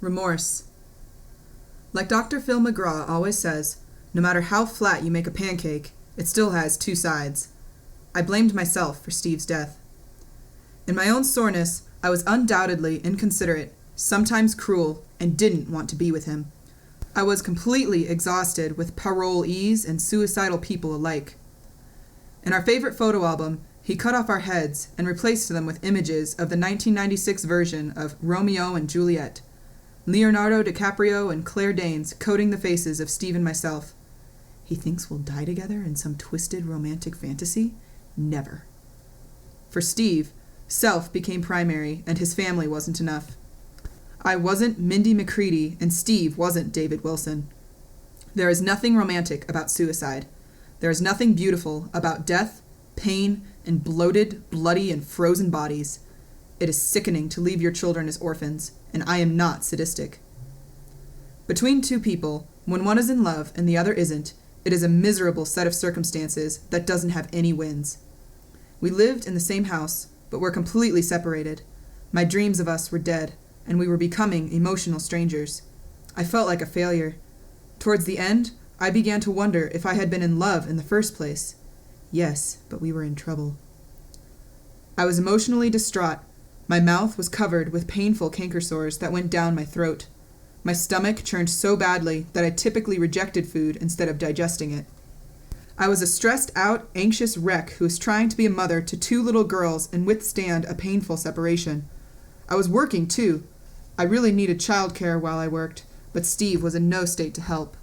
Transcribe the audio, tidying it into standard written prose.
Remorse. Like Dr. Phil McGraw always says, no matter how flat you make a pancake, it still has two sides. I blamed myself for Steve's death. In my own soreness, I was undoubtedly inconsiderate, sometimes cruel, and didn't want to be with him. I was completely exhausted with parolees and suicidal people alike. In our favorite photo album, he cut off our heads and replaced them with images of the 1996 version of Romeo and Juliet, Leonardo DiCaprio and Claire Danes coating the faces of Steve and myself. He thinks we'll die together in some twisted romantic fantasy? Never. For Steve, self became primary and his family wasn't enough. I wasn't Mindy McCready and Steve wasn't David Wilson. There is nothing romantic about suicide. There is nothing beautiful about death, pain, and bloated, bloody, and frozen bodies. It is sickening to leave your children as orphans, and I am not sadistic. Between two people, when one is in love and the other isn't, it is a miserable set of circumstances that doesn't have any wins. We lived in the same house, but were completely separated. My dreams of us were dead, and we were becoming emotional strangers. I felt like a failure. Towards the end, I began to wonder if I had been in love in the first place. Yes, but we were in trouble. I was emotionally distraught. My mouth was covered with painful canker sores that went down my throat. My stomach churned so badly that I typically rejected food instead of digesting it. I was a stressed-out, anxious wreck who was trying to be a mother to two little girls and withstand a painful separation. I was working, too. I really needed childcare while I worked, but Steve was in no state to help.